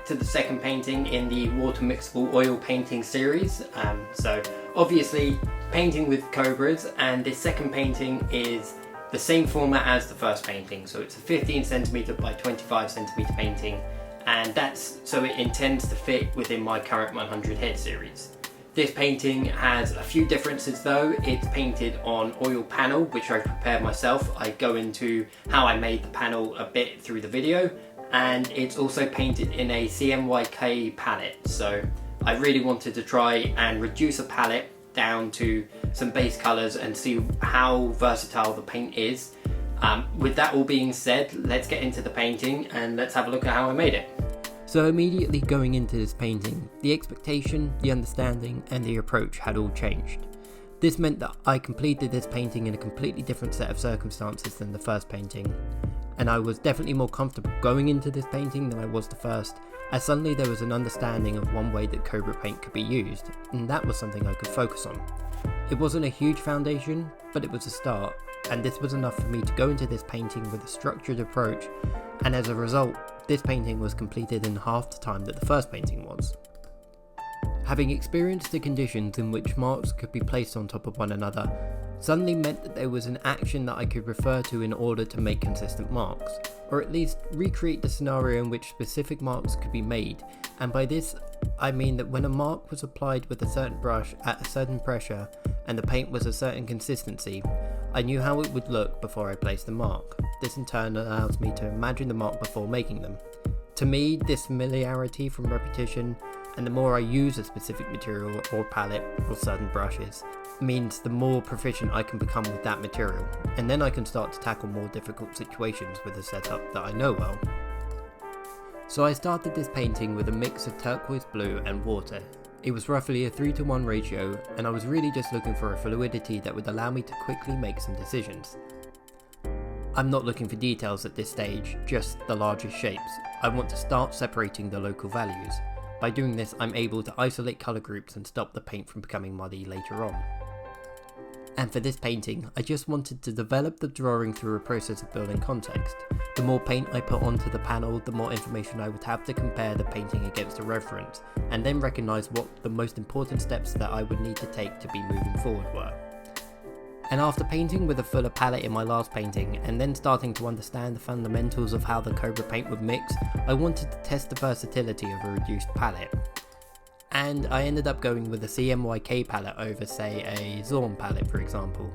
back to the second painting in the water mixable oil painting series. So obviously painting with cobras, and this second painting is the same format as the first painting. So it's a 15cm by 25cm painting, and that's so it intends to fit within my current 100 head series. This painting has a few differences though. It's painted on oil panel, which I prepared myself. I go into how I made the panel a bit through the video, and it's also painted in a CYMK palette. So I really wanted to try and reduce a palette down to some base colours and see how versatile the paint is. With that all being said, let's get into the painting and let's have a look at how I made it. So immediately going into this painting, the expectation, the understanding and the approach had all changed. This meant that I completed this painting in a completely different set of circumstances than the first painting, and I was definitely more comfortable going into this painting than I was the first, as suddenly there was an understanding of one way that Cobra paint could be used, and that was something I could focus on. It wasn't a huge foundation, but it was a start, and this was enough for me to go into this painting with a structured approach, and as a result, this painting was completed in half the time that the first painting was. Having experienced the conditions in which marks could be placed on top of one another suddenly meant that there was an action that I could refer to in order to make consistent marks, or at least recreate the scenario in which specific marks could be made, and by this I mean that when a mark was applied with a certain brush at a certain pressure and the paint was a certain consistency, I knew how it would look before I placed the mark. This in turn allows me to imagine the mark before making them. To me, this familiarity from repetition, and the more I use a specific material or palette or certain brushes, means the more proficient I can become with that material, and then I can start to tackle more difficult situations with a setup that I know well. So I started this painting with a mix of turquoise blue and water. It was roughly a 3:1 ratio, and I was really just looking for a fluidity that would allow me to quickly make some decisions. I'm not looking for details at this stage, just the largest shapes. I want to start separating the local values. By doing this, I'm able to isolate colour groups and stop the paint from becoming muddy later on. And for this painting, I just wanted to develop the drawing through a process of building context. The more paint I put onto the panel, the more information I would have to compare the painting against a reference, and then recognise what the most important steps that I would need to take to be moving forward were. And after painting with a fuller palette in my last painting, and then starting to understand the fundamentals of how the Cobra paint would mix, I wanted to test the versatility of a reduced palette. And I ended up going with a CMYK palette over, say, a Zorn palette for example.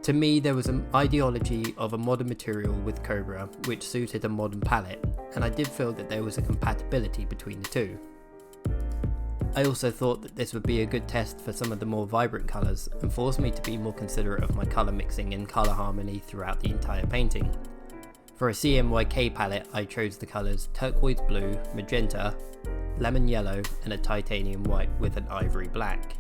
To me, there was an ideology of a modern material with Cobra which suited a modern palette, and I did feel that there was a compatibility between the two. I also thought that this would be a good test for some of the more vibrant colours and force me to be more considerate of my colour mixing and colour harmony throughout the entire painting. For a CMYK palette, I chose the colours turquoise blue, magenta, lemon yellow and a titanium white with an ivory black.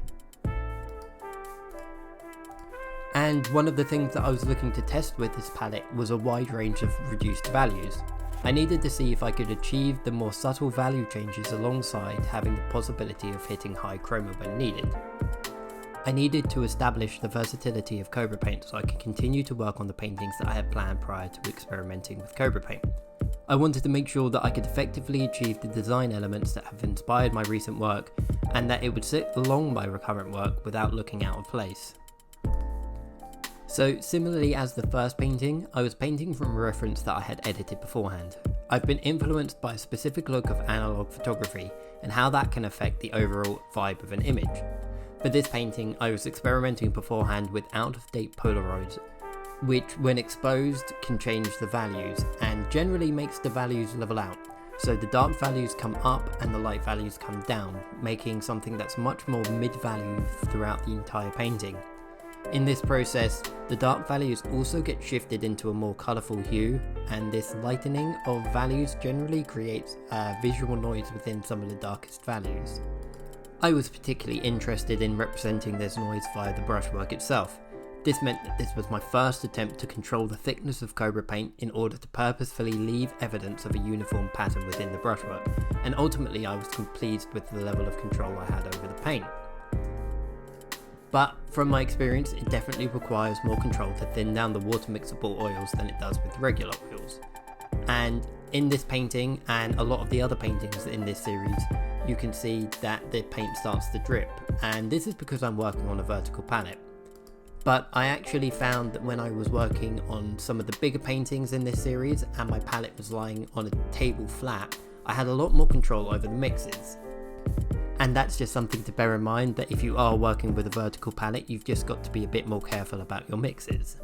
And one of the things that I was looking to test with this palette was a wide range of reduced values. I needed to see if I could achieve the more subtle value changes alongside having the possibility of hitting high chroma when needed. I needed to establish the versatility of Cobra paint so I could continue to work on the paintings that I had planned prior to experimenting with Cobra paint. I wanted to make sure that I could effectively achieve the design elements that have inspired my recent work, and that it would sit along my current work without looking out of place. So similarly as the first painting, I was painting from a reference that I had edited beforehand. I've been influenced by a specific look of analog photography and how that can affect the overall vibe of an image. For this painting, I was experimenting beforehand with out-of-date Polaroids, which when exposed can change the values and generally makes the values level out. So the dark values come up and the light values come down, making something that's much more mid-value throughout the entire painting. In this process, the dark values also get shifted into a more colourful hue, and this lightening of values generally creates visual noise within some of the darkest values. I was particularly interested in representing this noise via the brushwork itself. This meant that this was my first attempt to control the thickness of Cobra paint in order to purposefully leave evidence of a uniform pattern within the brushwork, and ultimately I was pleased with the level of control I had over the paint. But from my experience, it definitely requires more control to thin down the water mixable oils than it does with regular oils. And in this painting and a lot of the other paintings in this series, you can see that the paint starts to drip, and this is because I'm working on a vertical palette. But I actually found that when I was working on some of the bigger paintings in this series and my palette was lying on a table flat, I had a lot more control over the mixes. And that's just something to bear in mind, that if you are working with a vertical palette, you've just got to be a bit more careful about your mixes.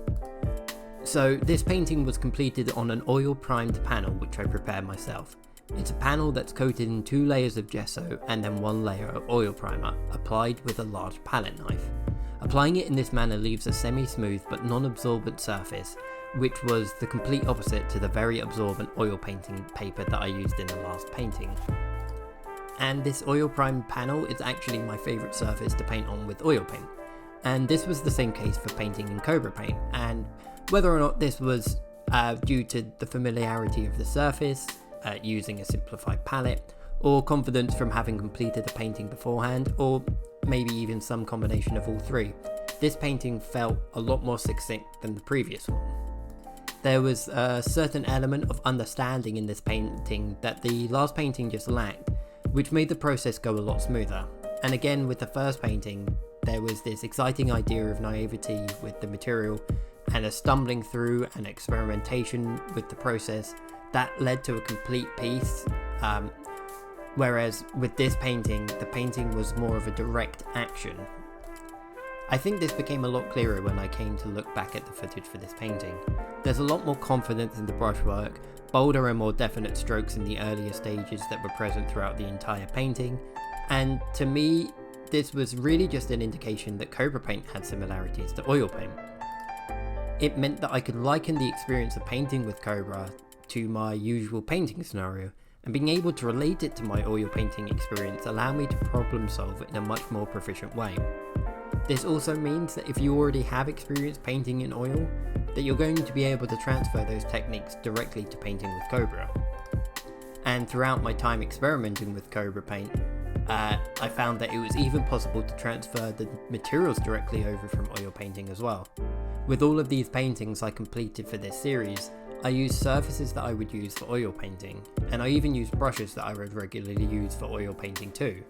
So this painting was completed on an oil primed panel which I prepared myself. It's a panel that's coated in 2 layers of gesso and then 1 layer of oil primer, applied with a large palette knife. Applying it in this manner leaves a semi-smooth but non-absorbent surface, which was the complete opposite to the very absorbent oil painting paper that I used in the last painting. And this oil primed panel is actually my favourite surface to paint on with oil paint. And this was the same case for painting in Cobra paint, and whether or not this was due to the familiarity of the surface, using a simplified palette, or confidence from having completed a painting beforehand, or maybe even some combination of all three, this painting felt a lot more succinct than the previous one. There was a certain element of understanding in this painting that the last painting just lacked, which made the process go a lot smoother. And again, with the first painting, there was this exciting idea of naivety with the material and a stumbling through and experimentation with the process that led to a complete piece. Whereas with this painting, the painting was more of a direct action. I think this became a lot clearer when I came to look back at the footage for this painting. There's a lot more confidence in the brushwork, bolder and more definite strokes in the earlier stages that were present throughout the entire painting, and to me, this was really just an indication that Cobra paint had similarities to oil paint. It meant that I could liken the experience of painting with Cobra to my usual painting scenario, and being able to relate it to my oil painting experience allowed me to problem solve in a much more proficient way. This also means that if you already have experience painting in oil, that you're going to be able to transfer those techniques directly to painting with Cobra. And throughout my time experimenting with Cobra paint, I found that it was even possible to transfer the materials directly over from oil painting as well. With all of these paintings I completed for this series, I used surfaces that I would use for oil painting, and I even used brushes that I would regularly use for oil painting too.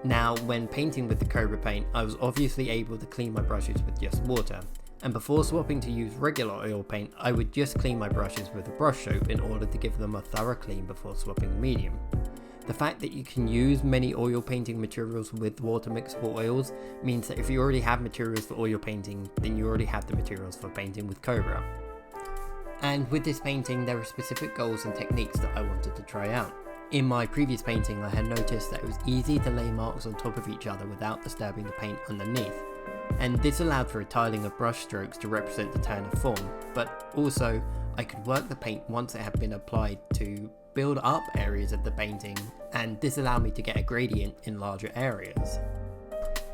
Now, when painting with the Cobra paint, I was obviously able to clean my brushes with just water, and before swapping to use regular oil paint, I would just clean my brushes with a brush soap in order to give them a thorough clean before swapping the medium. The fact that you can use many oil painting materials with water mixable oils means that if you already have materials for oil painting, then you already have the materials for painting with Cobra. And with this painting, there are specific goals and techniques that I wanted to try out. In my previous painting, I had noticed that it was easy to lay marks on top of each other without disturbing the paint underneath, and this allowed for a tiling of brush strokes to represent the turn of form, but also I could work the paint once it had been applied to build up areas of the painting, and this allowed me to get a gradient in larger areas.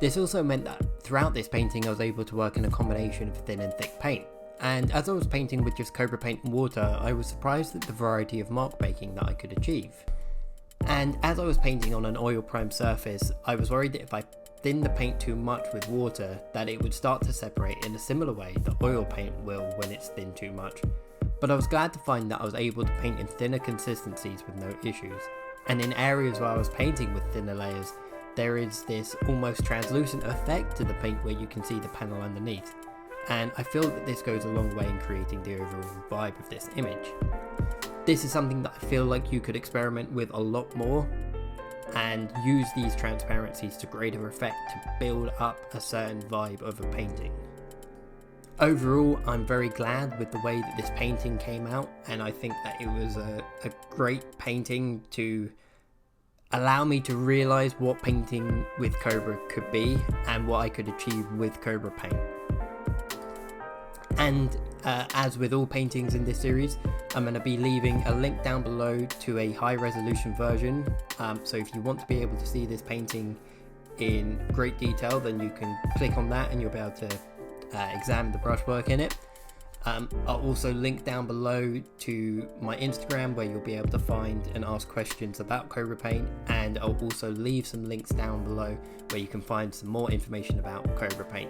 This also meant that throughout this painting I was able to work in a combination of thin and thick paint. And as I was painting with just Cobra paint and water, I was surprised at the variety of mark making that I could achieve. And as I was painting on an oil primed surface, I was worried that if I thinned the paint too much with water, that it would start to separate in a similar way that oil paint will when it's thinned too much. But I was glad to find that I was able to paint in thinner consistencies with no issues. And in areas where I was painting with thinner layers, there is this almost translucent effect to the paint where you can see the panel underneath. And I feel that this goes a long way in creating the overall vibe of this image. This is something that I feel like you could experiment with a lot more and use these transparencies to greater effect to build up a certain vibe of a painting. Overall, I'm very glad with the way that this painting came out, and I think that it was a great painting to allow me to realise what painting with Cobra could be and what I could achieve with Cobra paint. And as with all paintings in this series, I'm going to be leaving a link down below to a high resolution version, so if you want to be able to see this painting in great detail, then you can click on that and you'll be able to examine the brushwork in it. I'll also link down below to my Instagram where you'll be able to find and ask questions about Cobra paint, and I'll also leave some links down below where you can find some more information about Cobra paint.